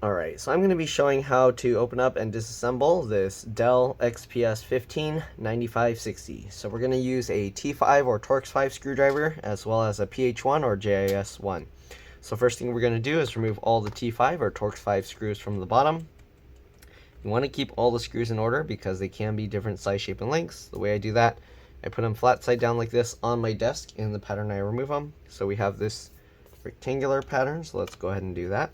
Alright, so I'm going to be showing how to open up and disassemble this Dell XPS 159560. So we're going to use a T5 or Torx 5 screwdriver as well as a PH1 or JIS1. So first thing we're going to do is remove all the T5 or Torx 5 screws from the bottom. You want to keep all the screws in order because they can be different size, shape, and lengths. The way I do that, I put them flat side down like this on my desk in the pattern I remove them. So we have this rectangular pattern, so let's go ahead and do that.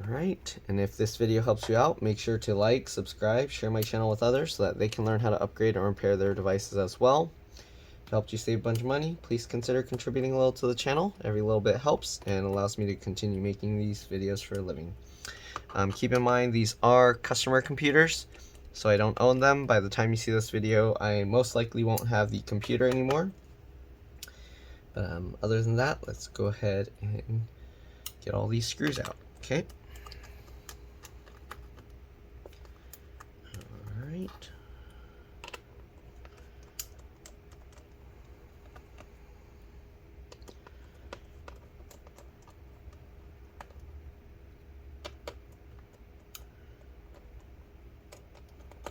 Alright, and if this video helps you out, make sure to like, subscribe, share my channel with others so that they can learn how to upgrade or repair their devices as well. If it helped you save a bunch of money, please consider contributing a little to the channel. Every little bit helps and allows me to continue making these videos for a living. Keep in mind these are customer computers, so I don't own them. By the time you see this video, I most likely won't have the computer anymore. But other than that, let's go ahead and get all these screws out. Okay. All right.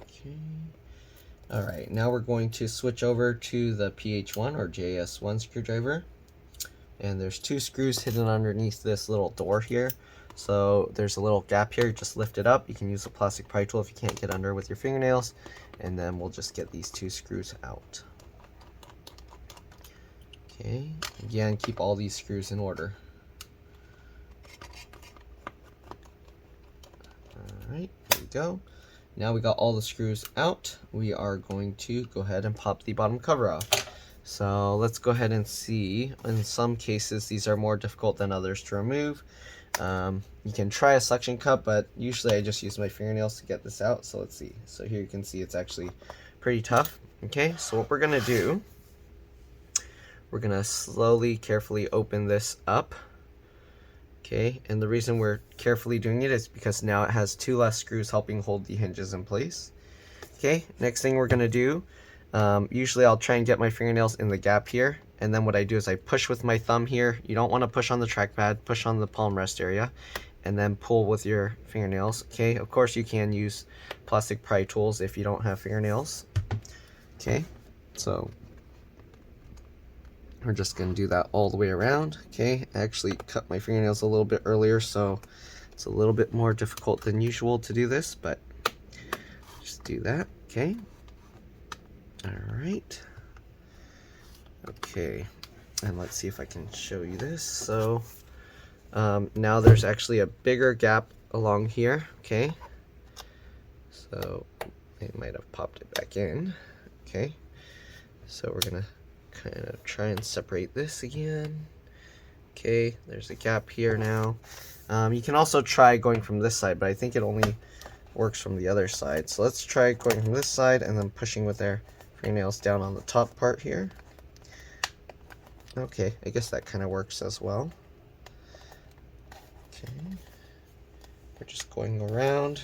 Okay. All right. Now we're going to switch over to the PH1 or JS1 screwdriver. And there's two screws hidden underneath this little door here. So there's a little gap here, just lift it up. You can use a plastic pry tool if you can't get under with your fingernails. And then we'll just get these two screws out. Okay, again, keep all these screws in order. Alright, there we go. Now we got all the screws out. We are going to go ahead and pop the bottom cover off. So let's go ahead and see. In some cases, these are more difficult than others to remove. You can try a suction cup, but usually I just use my fingernails to get this out. So let's see. So here you can see it's actually pretty tough. Okay, so what we're gonna do, we're gonna slowly, carefully open this up. Okay, and the reason we're carefully doing it is because now it has two less screws helping hold the hinges in place. Okay, next thing we're gonna do, usually I'll try and get my fingernails in the gap here, and then what I do is I push with my thumb here. You don't want to push on the trackpad, push on the palm rest area, and then pull with your fingernails. Okay, of course you can use plastic pry tools if you don't have fingernails. Okay, so we're just going to do that all the way around. Okay, I actually cut my fingernails a little bit earlier, so it's a little bit more difficult than usual to do this, but just do that. Okay. Alright. Okay, and let's see if I can show you this. So now there's actually a bigger gap along here. Okay, so it might have popped it back in. Okay, so we're gonna kind of try and separate this again. Okay, there's a gap here now. You can also try going from this side, but I think it only works from the other side. So let's try going from this side and then pushing with our fingernails down on the top part here. Okay, I guess that kind of works as well. Okay, we're just going around,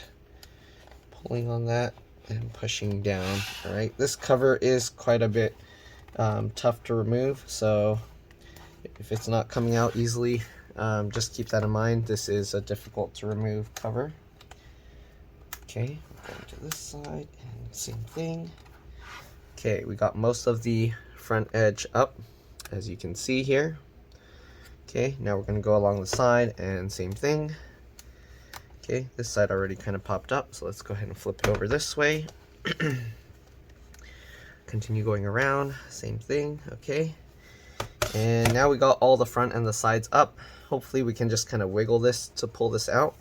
pulling on that and pushing down. All right, this cover is quite a bit tough to remove, so if it's not coming out easily, just keep that in mind. This is a difficult to remove cover. Okay, going to this side and same thing. Okay, we got most of the front edge up, as you can see here. Okay, now we're going to go along the side and same thing. Okay, this side already kind of popped up, so let's go ahead and flip it over this way. Continue going around, same thing. Okay, and now we got all the front and the sides up. Hopefully we can just kind of wiggle this to pull this out.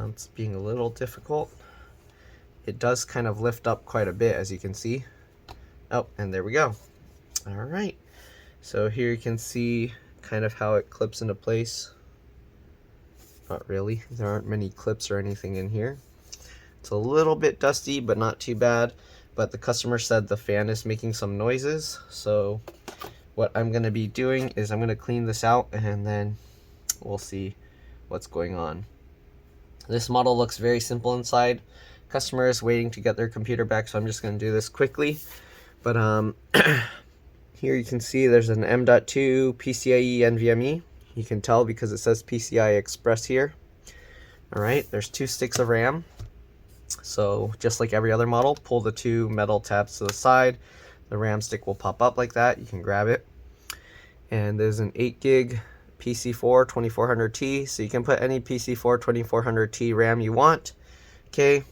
It's being a little difficult. It does kind of lift up quite a bit, as you can see. Oh, and there we go. All right, so here you can see kind of how it clips into place. Not really, there aren't many clips or anything in here. It's a little bit dusty, but not too bad. But the customer said the fan is making some noises, so what I'm going to be doing is I'm going to clean this out and then we'll see what's going on. This model looks very simple inside. Customer is waiting to get their computer back, so I'm just going to do this quickly. But here you can see there's an M.2 PCIe NVMe. You can tell because it says PCI Express here. All right, there's 2 sticks of RAM. So just like every other model, pull the 2 metal tabs to the side. The RAM stick will pop up like that. You can grab it. And there's an 8 gig PC4 2400T. So you can put any PC4 2400T RAM you want. Okay.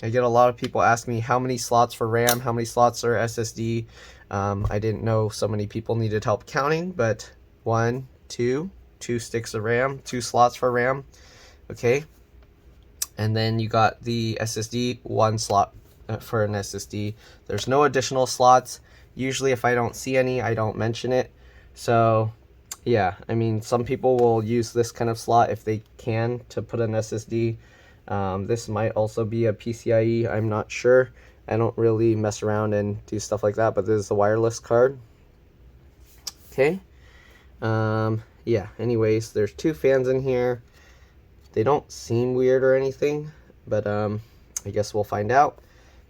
I get a lot of people ask me how many slots for RAM, how many slots are SSD. I didn't know so many people needed help counting, but 1, 2 sticks of RAM, 2 slots for RAM. Okay. And then you got the SSD, 1 slot for an SSD. There's no additional slots. Usually if I don't see any, I don't mention it. So yeah, I mean, some people will use this kind of slot if they can to put an SSD. This might also be a PCIe, I'm not sure. I don't really mess around and do stuff like that, but this is a wireless card. Okay. Yeah, anyways, there's 2 fans in here. They don't seem weird or anything, but I guess we'll find out.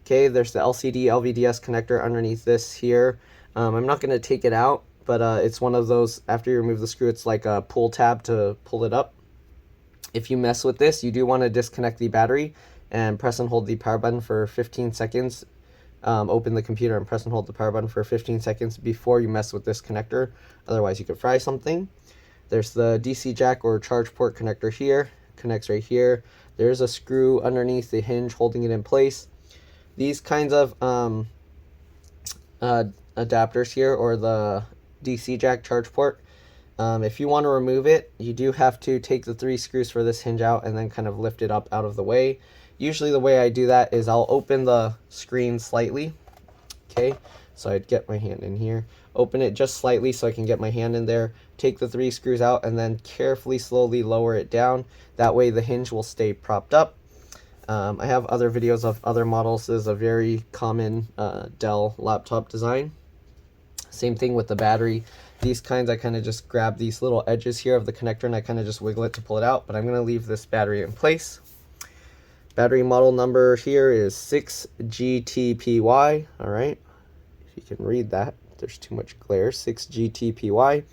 Okay, there's the LCD LVDS connector underneath this here. I'm not going to take it out, but it's one of those, after you remove the screw, it's like a pull tab to pull it up. If you mess with this, you do want to disconnect the battery and press and hold the power button for 15 seconds. Open the computer and press and hold the power button for 15 seconds before you mess with this connector. Otherwise, you could fry something. There's the DC jack or charge port connector here. Connects right here. There's a screw underneath the hinge holding it in place. These kinds of adapters here, or the DC jack charge port, if you want to remove it, you do have to take the 3 screws for this hinge out and then kind of lift it up out of the way. Usually the way I do that is I'll open the screen slightly. Okay, so I'd get my hand in here, open it just slightly so I can get my hand in there, take the 3 screws out, and then carefully, slowly lower it down. That way the hinge will stay propped up. I have other videos of other models. This is a very common Dell laptop design. Same thing with the battery. These kinds, I kind of just grab these little edges here of the connector and I kind of just wiggle it to pull it out, but I'm going to leave this battery in place. Battery model number here is 6GTPY. All right, if you can read that, there's too much glare. 6GTPY.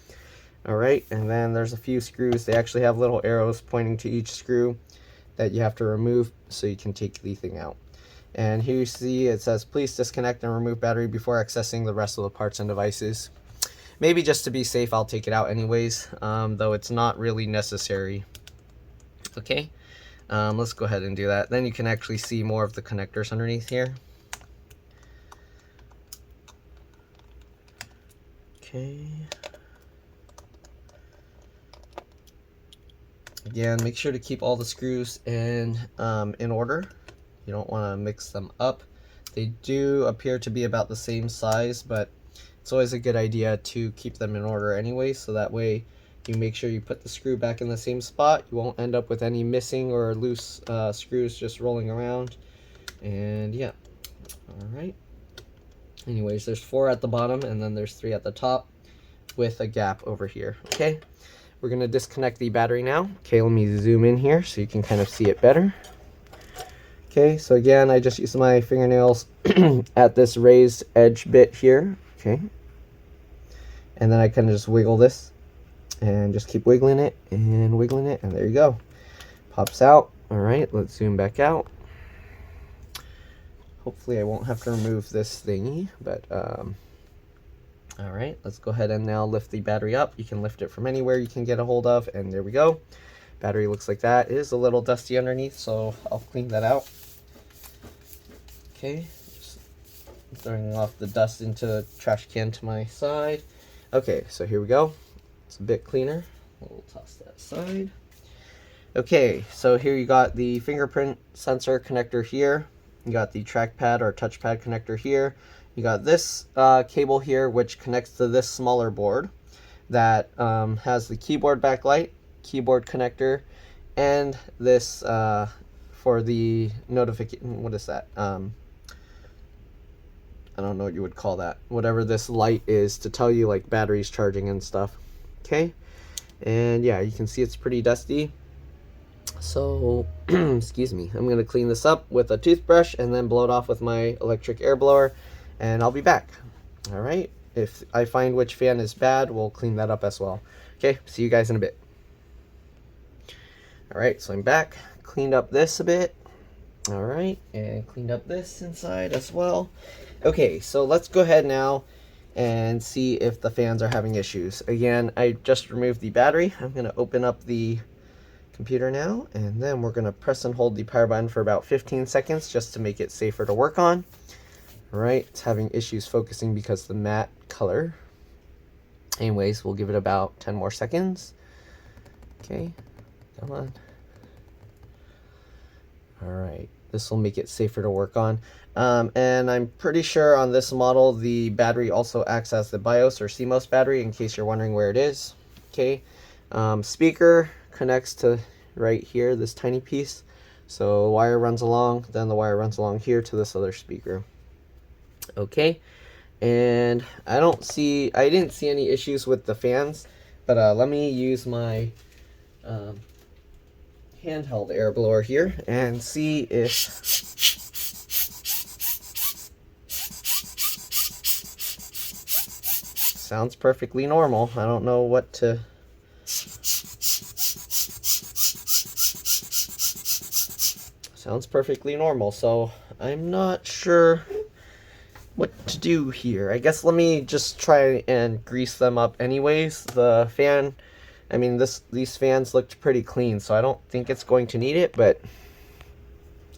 All right, and then there's a few screws. They actually have little arrows pointing to each screw that you have to remove so you can take the thing out. And here you see it says, please disconnect and remove battery before accessing the rest of the parts and devices. Maybe just to be safe, I'll take it out anyways, though it's not really necessary. Okay, let's go ahead and do that. Then you can actually see more of the connectors underneath here. Okay. Again, make sure to keep all the screws in order. You don't want to mix them up. They do appear to be about the same size, but it's always a good idea to keep them in order anyway, so that way you make sure you put the screw back in the same spot. You won't end up with any missing or loose screws just rolling around. And yeah, all right. Anyways, there's 4 at the bottom and then there's 3 at the top with a gap over here. Okay, we're gonna disconnect the battery now. Okay, let me zoom in here so you can kind of see it better. Okay, so again, I just use my fingernails at this raised edge bit here. Okay, and then I kind of just wiggle this and just keep wiggling it, and there you go. Pops out. All right, let's zoom back out. Hopefully I won't have to remove this thingy, but all right, let's go ahead and now lift the battery up. You can lift it from anywhere you can get a hold of, and there we go. Battery looks like that. It is a little dusty underneath, so I'll clean that out. Okay, just throwing off the dust into the trash can to my side. Okay, so here we go. It's a bit cleaner. We'll toss that aside. Okay, so here you got the fingerprint sensor connector here. You got the trackpad or touchpad connector here. You got this cable here, which connects to this smaller board that has the keyboard backlight, keyboard connector, and this for the notification. What is that? I don't know what you would call that. Whatever this light is to tell you like batteries charging and stuff. Okay, and yeah, you can see it's pretty dusty. So, excuse me, I'm gonna clean this up with a toothbrush and then blow it off with my electric air blower, and I'll be back. All right, if I find which fan is bad, we'll clean that up as well. Okay, see you guys in a bit. All right, so I'm back, cleaned up this a bit. All right, and cleaned up this inside as well. Okay, so let's go ahead now and see if the fans are having issues. Again, I just removed the battery. I'm gonna open up the computer now, and then we're gonna press and hold the power button for about 15 seconds just to make it safer to work on. All right, it's having issues focusing because the matte color. Anyways, we'll give it about 10 more seconds. Okay, come on. All right, this will make it safer to work on. And I'm pretty sure on this model, the battery also acts as the BIOS or CMOS battery, in case you're wondering where it is. Okay, speaker connects to right here, this tiny piece. So the wire runs along, then the wire runs along here to this other speaker. Okay, and I didn't see any issues with the fans, but let me use my handheld air blower here and see if sounds perfectly normal. I don't know what to sounds perfectly normal, so I'm not sure what to do here. I guess let me just try and grease them up anyways. The fan, I mean, these fans looked pretty clean, so I don't think it's going to need it, but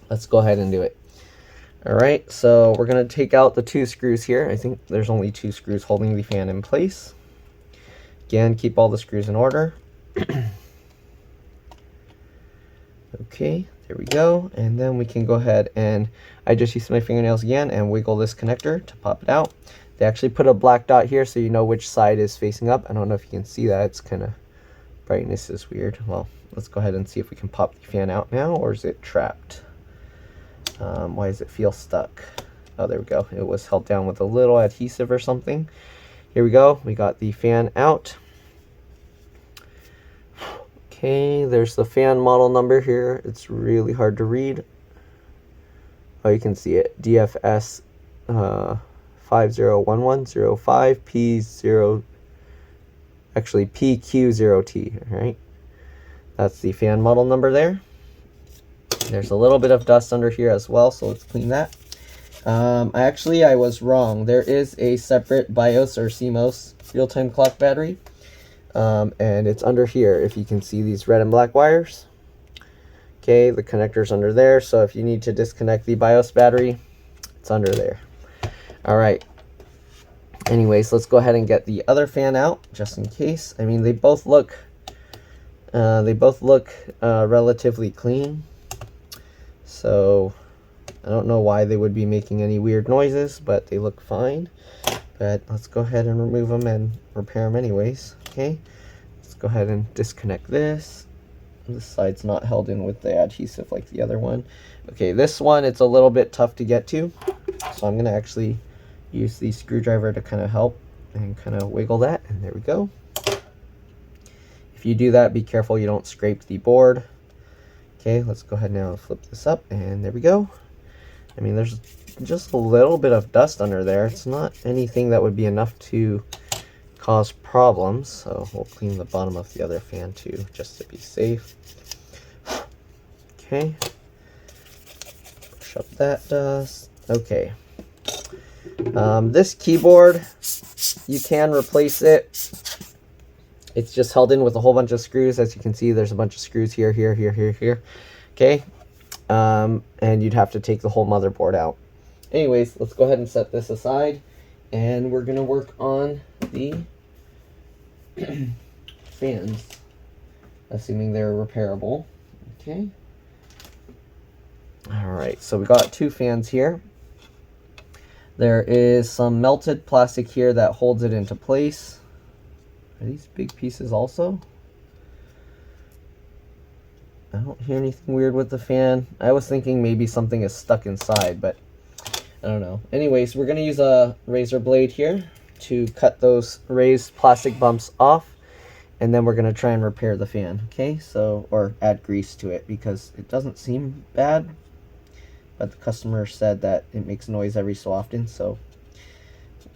let's go ahead and do it. All right, so we're gonna take out the 2 screws here. I think there's only 2 screws holding the fan in place. Again, keep all the screws in order. Okay, there we go. And then we can go ahead and I just used my fingernails again and wiggle this connector to pop it out. They actually put a black dot here so you know which side is facing up. I don't know if you can see that. It's kind of, brightness is weird. Well, let's go ahead and see if we can pop the fan out now, or is it trapped? Why does it feel stuck? Oh, there we go. It was held down with a little adhesive or something. Here we go. We got the fan out. Okay, there's the fan model number here. It's really hard to read. Oh, you can see it. DFS 501105 P0, actually PQ0T, right? That's the fan model number there. There's a little bit of dust under here as well, so let's clean that. I was wrong. There is a separate BIOS or CMOS real-time clock battery. And it's under here, if you can see these red and black wires. Okay, the connector's under there, so if you need to disconnect the BIOS battery, it's under there. All right. Anyways, let's go ahead and get the other fan out, just in case. I mean, they both look relatively clean. So I don't know why they would be making any weird noises, but they look fine. But let's go ahead and remove them and repair them anyways. Okay, let's go ahead and disconnect this. This side's not held in with the adhesive like the other one. Okay, this one, it's a little bit tough to get to, so I'm gonna actually use the screwdriver to kind of help and kind of wiggle that, and there we go. If you do that, be careful you don't scrape the board. Okay, let's go ahead now and flip this up, and there we go. I mean, there's just a little bit of dust under there. It's not anything that would be enough to cause problems, so we'll clean the bottom of the other fan too, just to be safe. Okay, push up that dust. Okay, this keyboard, you can replace it. It's just held in with a whole bunch of screws. As you can see, there's a bunch of screws here, here, here, here, here. Okay, and you'd have to take the whole motherboard out. Anyways, let's go ahead and set this aside, and we're gonna work on the fans, assuming they're repairable. Okay. All right, so we got 2 fans here. There is some melted plastic here that holds it into place. Are these big pieces also? I don't hear anything weird with the fan. I was thinking maybe something is stuck inside, but I don't know. Anyways, we're gonna use a razor blade here to cut those raised plastic bumps off, and then we're gonna try and repair the fan. Okay, so, or add grease to it, because it doesn't seem bad, but the customer said that it makes noise every so often, so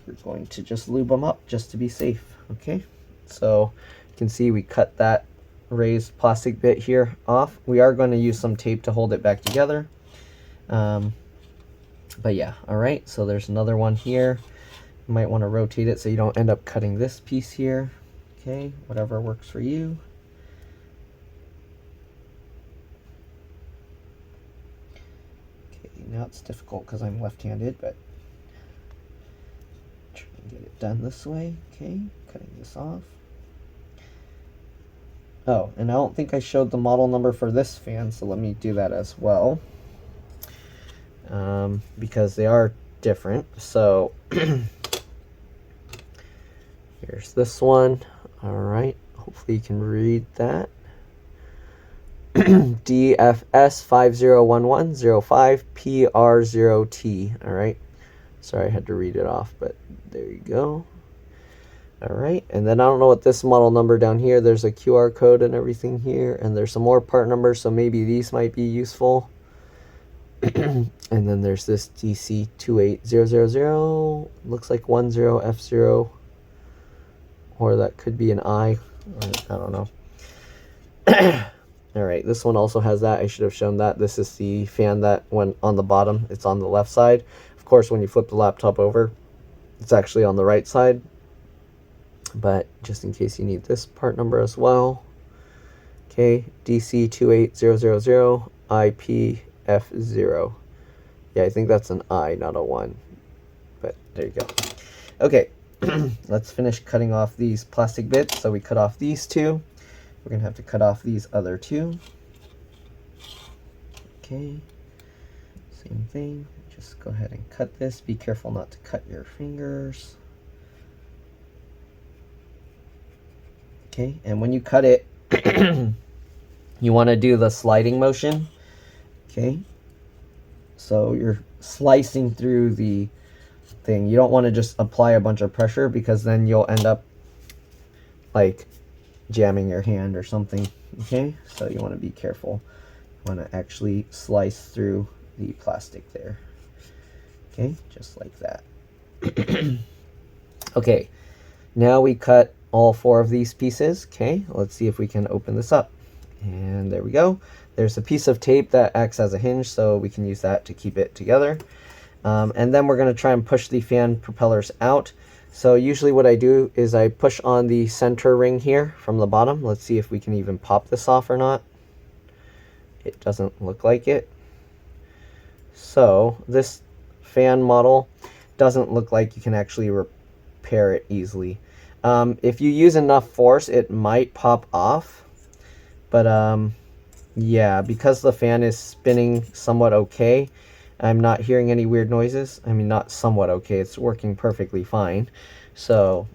we're going to just lube them up just to be safe. Okay, so you can see we cut that raised plastic bit here off. We are going to use some tape to hold it back together. But yeah, all right, so there's another one here. You might want to rotate it so you don't end up cutting this piece here. Okay, whatever works for you. Okay, now it's difficult because I'm left-handed, but try and get it done this way. Okay, cutting this off. Oh, and I don't think I showed the model number for this fan, so let me do that as well. Because they are different. So here's this one. All right, hopefully you can read that. DFS501105PR0T. All right, sorry I had to read it off, but there you go. All right, and then I don't know what this model number down here, there's a QR code and everything here, and there's some more part numbers, so maybe these might be useful. And then there's this DC28000, looks like 10F0, or that could be an I don't know. All right, this one also has that. I should have shown that. This is the fan that went on the bottom. It's on the left side. Of course, when you flip the laptop over, it's actually on the right side. But just in case you need this part number as well. Okay, DC28000 IPF0. Yeah, I think that's an I, not a 1. But there you go. Okay, let's finish cutting off these plastic bits. So we cut off these two. We're going to have to cut off these other two. Okay, same thing. Just go ahead and cut this. Be careful not to cut your fingers. Okay, and when you cut it, you want to do the sliding motion. Okay, so you're slicing through the thing. You don't want to just apply a bunch of pressure, because then you'll end up like jamming your hand or something. Okay, so you want to be careful. You want to actually slice through the plastic there. Okay, just like that. Okay, now we cut all 4 of these pieces. Okay, let's see if we can open this up. And there we go. There's a piece of tape that acts as a hinge, so we can use that to keep it together. And then we're going to try and push the fan propellers out. So usually what I do is I push on the center ring here from the bottom. Let's see if we can even pop this off or not. It doesn't look like it. So this fan model doesn't look like you can actually repair it easily. If you use enough force, it might pop off. But yeah, because the fan is spinning somewhat okay, I'm not hearing any weird noises. I mean, not somewhat okay, it's working perfectly fine. So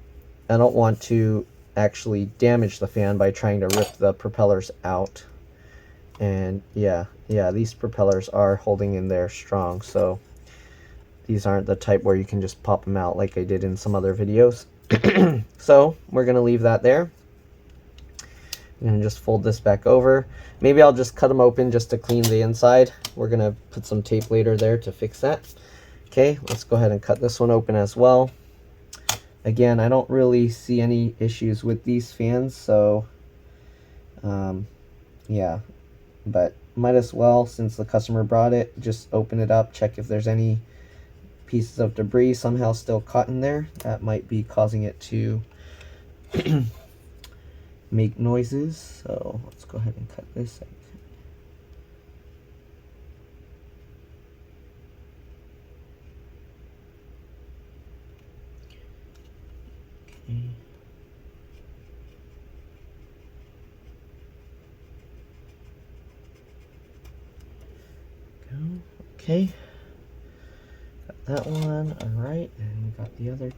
I don't want to actually damage the fan by trying to rip the propellers out. And yeah, these propellers are holding in there strong. So these aren't the type where you can just pop them out like I did in some other videos. So we're going to leave that there. I'm going to just fold this back over. Maybe I'll just cut them open just to clean the inside. We're going to put some tape later there to fix that. Okay, let's go ahead and cut this one open as well. Again, I don't really see any issues with these fans, so yeah, but might as well, since the customer brought it, just open it up, check if there's any pieces of debris somehow still caught in there. That might be causing it to make noises. So let's go ahead and cut this. Okay. Okay. Got that one. All right, and we got the other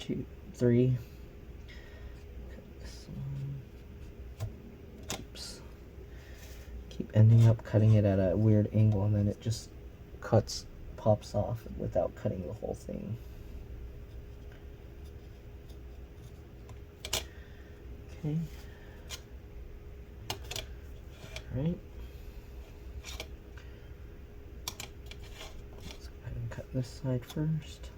3. Keep ending up cutting it at a weird angle, and then it just pops off without cutting the whole thing. Okay. All right. Let's go ahead and cut this side first.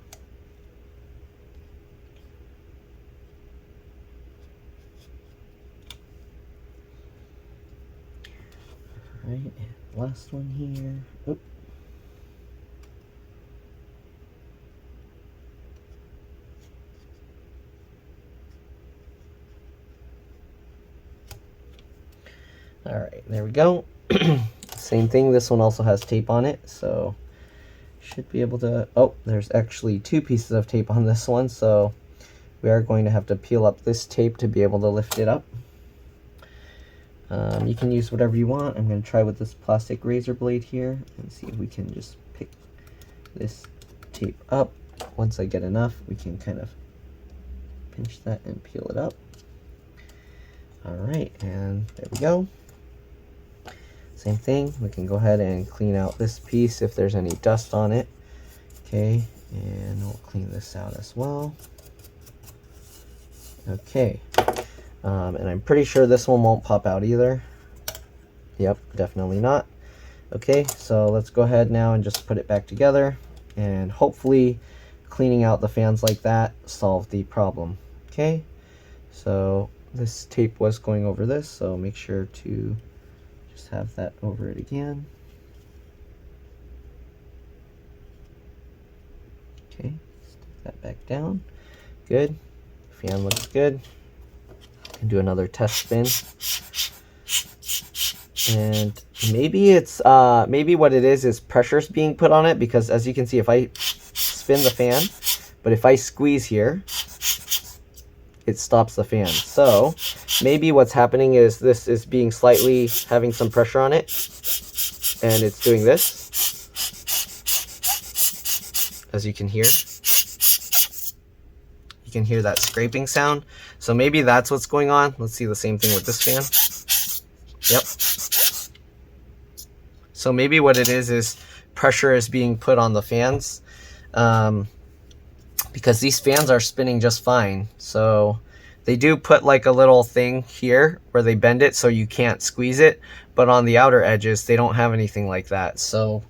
Alright, and last one here. Oop. Alright, there we go. Same thing, this one also has tape on it, so should be able to... Oh, there's actually 2 pieces of tape on this one, so we are going to have to peel up this tape to be able to lift it up. You can use whatever you want. I'm going to try with this plastic razor blade here and see if we can just pick this tape up. Once I get enough, we can kind of pinch that and peel it up. Alright, and there we go. Same thing, we can go ahead and clean out this piece if there's any dust on it. Okay, and we'll clean this out as well. Okay, and I'm pretty sure this one won't pop out either. Yep, definitely not. Okay, so let's go ahead now and just put it back together, and hopefully cleaning out the fans like that solved the problem. Okay, so this tape was going over this, so make sure to just have that over it again. Okay, stick that back down. Good. Fan looks good. And do another test spin. And maybe it's maybe what it is pressure's being put on it, because as you can see, if I spin the fan, but if I squeeze here, it stops the fan. So maybe what's happening is this is being slightly having some pressure on it, and it's doing this, as you can hear. You can hear that scraping sound. So maybe that's what's going on. Let's see the same thing with this fan. Yep. So maybe what it is pressure is being put on the fans. Because these fans are spinning just fine. So they do put like a little thing here where they bend it so you can't squeeze it, but on the outer edges they don't have anything like that. So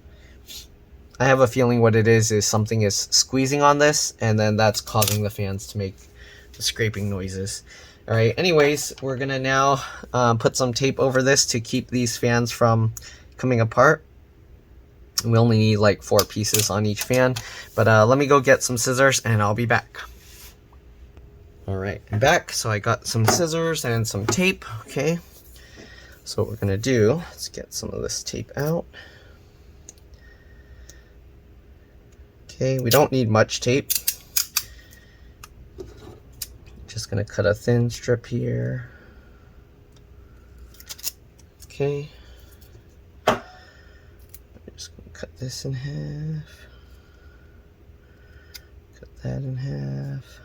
I have a feeling what it is something is squeezing on this, and then that's causing the fans to make the scraping noises. All right, anyways, we're gonna now put some tape over this to keep these fans from coming apart. We only need like 4 pieces on each fan, but let me go get some scissors and I'll be back. All right, I'm back. So I got some scissors and some tape. Okay, so what we're gonna do, let's get some of this tape out. Okay, we don't need much tape. Just gonna cut a thin strip here. Okay. Cut this in half, cut that in half,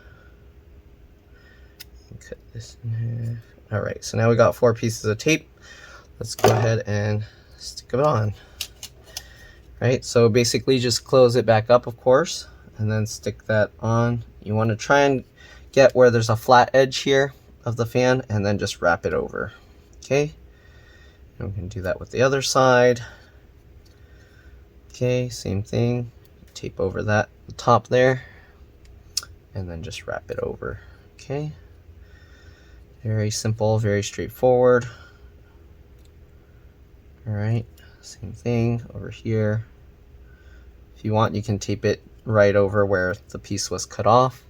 and cut this in half. All right, so now we got 4 pieces of tape. Let's go ahead and stick it on. Right, so basically just close it back up, of course, and then stick that on. You want to try and get where there's a flat edge here of the fan, and then just wrap it over. Okay, and we can do that with the other side. Okay, same thing, tape over that, the top there, and then just wrap it over. Okay, very simple, very straightforward. All right, same thing over here. If you want, you can tape it right over where the piece was cut off.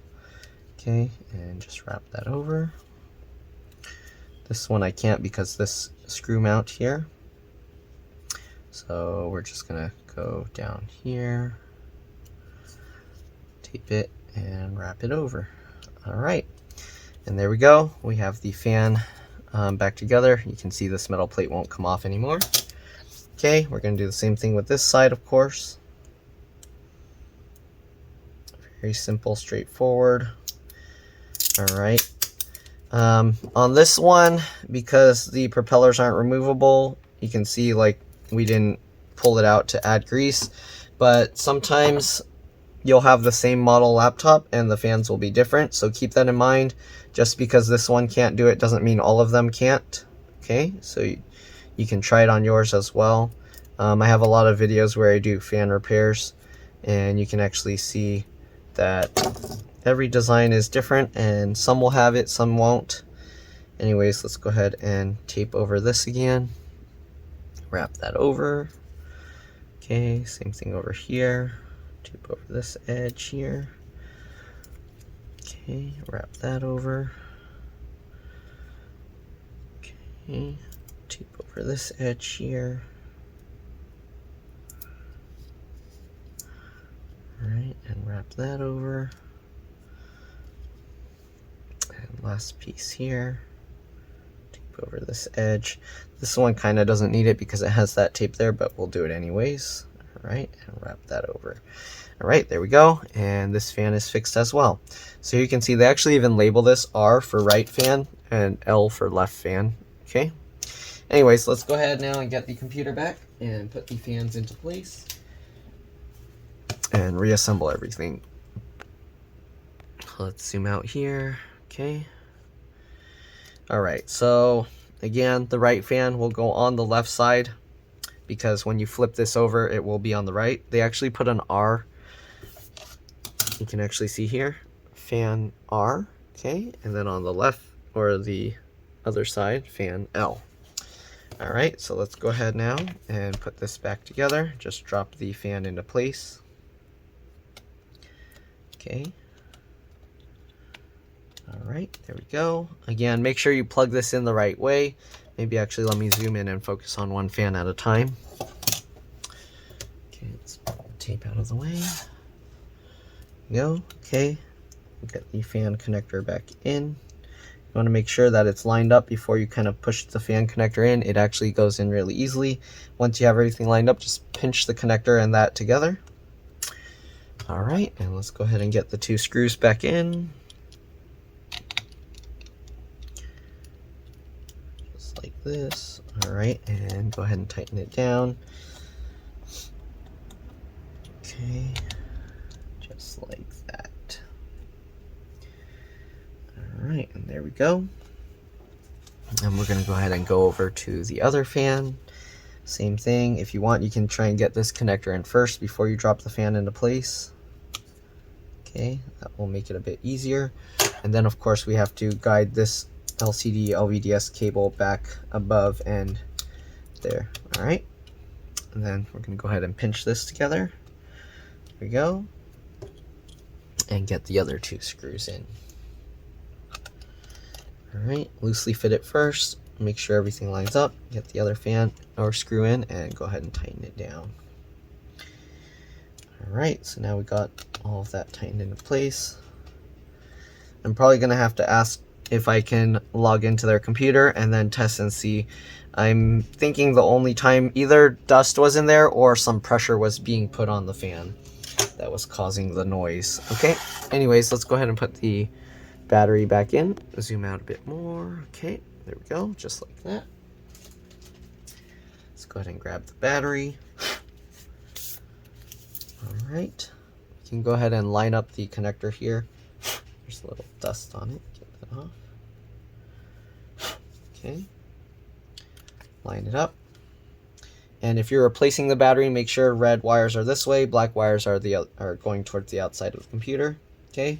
Okay, and just wrap that over. This one I can't because this screw mount here. So we're just gonna go down here, tape it, and wrap it over. All right, and there we go. We have the fan back together. You can see this metal plate won't come off anymore. Okay, we're gonna do the same thing with this side, of course. Very simple, straightforward. All right. On this one, because the propellers aren't removable, you can see like we didn't pull it out to add grease, but sometimes you'll have the same model laptop and the fans will be different, so keep that in mind. Just because this one can't do it doesn't mean all of them can't. Okay, so you can try it on yours as well. I have a lot of videos where I do fan repairs, and you can actually see that every design is different, and some will have it, some won't. Anyways, let's go ahead and tape over this again. wrap that over. Okay, same thing over here. Tape over this edge here. Okay, wrap that over. Okay, tape over this edge here. Alright, and wrap that over. And last piece here. Tape over this edge. This one kind of doesn't need it because it has that tape there, but we'll do it anyways. Alright, and wrap that over. Alright, there we go. And this fan is fixed as well. So you can see they actually even label this R for right fan and L for left fan. Okay. Anyways, let's go ahead now and get the computer back and put the fans into place and reassemble everything. Let's zoom out here. Okay. Alright, so again, the right fan will go on the left side because when you flip this over, it will be on the right. They actually put an R. You can actually see here, fan R, okay, and then on the left or the other side, fan L. Alright, so let's go ahead now and put this back together. Just drop the fan into place. Okay. Alright, there we go. Again, make sure you plug this in the right way. Maybe actually let me zoom in and focus on one fan at a time. Okay, let's put the tape out of the way. Go. Okay, get the fan connector back in. You want to make sure that it's lined up before you kind of push the fan connector in. It actually goes in really easily. Once you have everything lined up, just pinch the connector and that together. Alright, and let's go ahead and get the two screws back in. Just like this. Alright, and go ahead and tighten it down. Okay. Just like that. Alright, and there we go. And we're going to go ahead and go over to the other fan. Same thing. If you want, you can try and get this connector in first before you drop the fan into place. Okay, that will make it a bit easier. And then, of course, we have to guide this LCD LVDS cable back above and there. Alright. And then we're going to go ahead and pinch this together. There we go. And get the other two screws in. Alright, loosely fit it first. Make sure everything lines up. Get the other fan or screw in and go ahead and tighten it down. Alright, so now we got all of that tightened into place. I'm probably going to have to ask if I can log into their computer and then test and see. I'm thinking the only time either dust was in there or some pressure was being put on the fan that was causing the noise. Okay, anyways, let's go ahead and put the battery back in. Zoom out a bit more. Okay, there we go, just like that. Let's go ahead and grab the battery. Alright, you can go ahead and line up the connector here. There's a little dust on it. Get that off. Okay, line it up. And if you're replacing the battery, make sure red wires are this way, black wires are going towards the outside of the computer. Okay,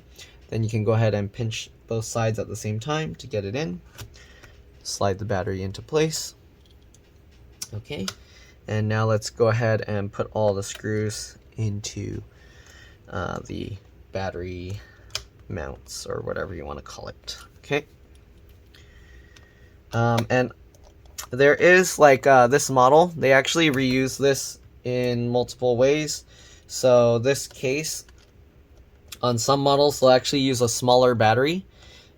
then you can go ahead and pinch both sides at the same time to get it in. Slide the battery into place. Okay, and now let's go ahead and put all the screws into the battery mounts or whatever you want to call it. Okay, and there is like this model, they actually reuse this in multiple ways. So this case, on some models, they'll actually use a smaller battery,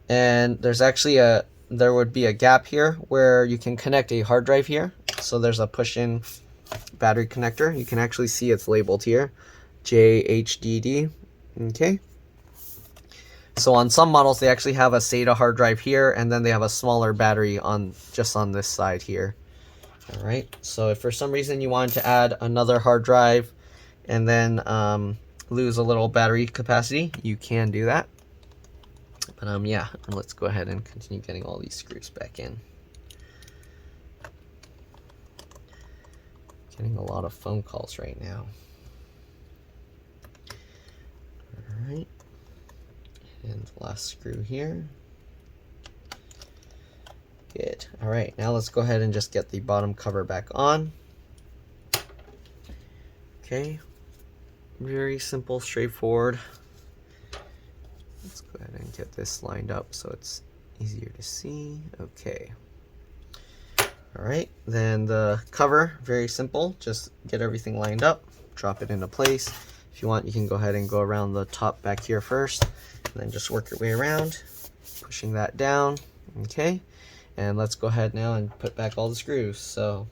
and there would be a gap here where you can connect a hard drive here. So there's a push-in battery connector. You can actually see it's labeled here, JHDD. Okay. So on some models, they actually have a SATA hard drive here, and then they have a smaller battery just on this side here. All right. So if for some reason you wanted to add another hard drive and then lose a little battery capacity, you can do that. But yeah, let's go ahead and continue getting all these screws back in. Getting a lot of phone calls right now. All right. And the last screw here. Good. All right, now let's go ahead and just get the bottom cover back on. Okay, very simple, straightforward. Let's go ahead and get this lined up so it's easier to see. Okay. All right, then the cover, very simple. Just get everything lined up, drop it into place. If you want, you can go ahead and go around the top back here first, and then just work your way around, pushing that down. Okay, and let's go ahead now and put back all the screws. So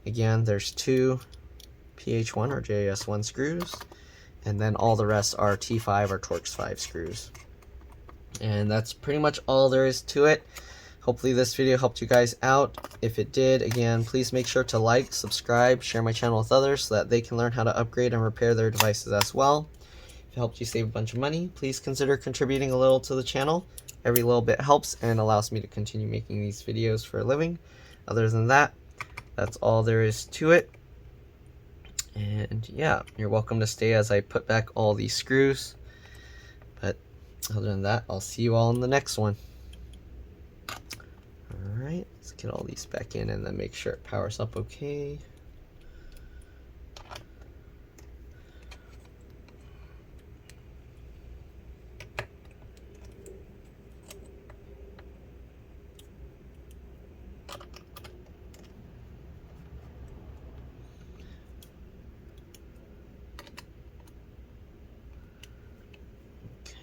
again, there's 2 PH1 or JS1 screws, and then all the rest are T5 or Torx 5 screws. And that's pretty much all there is to it. Hopefully this video helped you guys out. If it did, again, please make sure to like, subscribe, share my channel with others so that they can learn how to upgrade and repair their devices as well. If it helped you save a bunch of money, please consider contributing a little to the channel. Every little bit helps and allows me to continue making these videos for a living. Other than that, that's all there is to it. And yeah, you're welcome to stay as I put back all these screws. But other than that, I'll see you all in the next one. Alright, let's get all these back in and then make sure it powers up okay.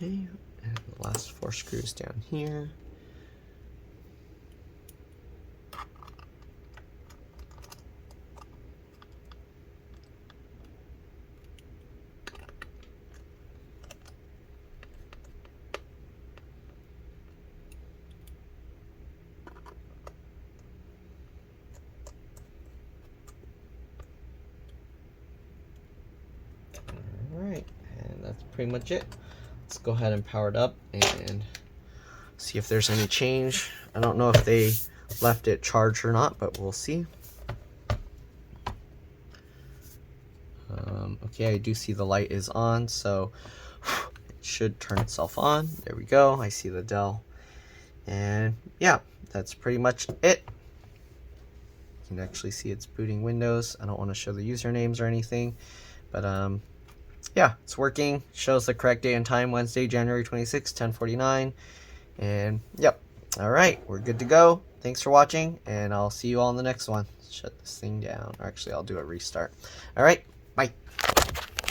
Okay, and the last 4 screws down here. Alright, and that's pretty much it. Let's go ahead and power it up and see if there's any change. I don't know if they left it charged or not, but we'll see. Okay, I do see the light is on, so it should turn itself on. There we go. I see the DELL. And yeah, that's pretty much it. You can actually see it's booting Windows. I don't want to show the usernames or anything, but yeah, it's working. Shows the correct day and time, Wednesday, January 26, 10:49. And yep. All right, we're good to go. Thanks for watching, and I'll see you all in the next one. Shut this thing down. Or actually, I'll do a restart. All right, bye.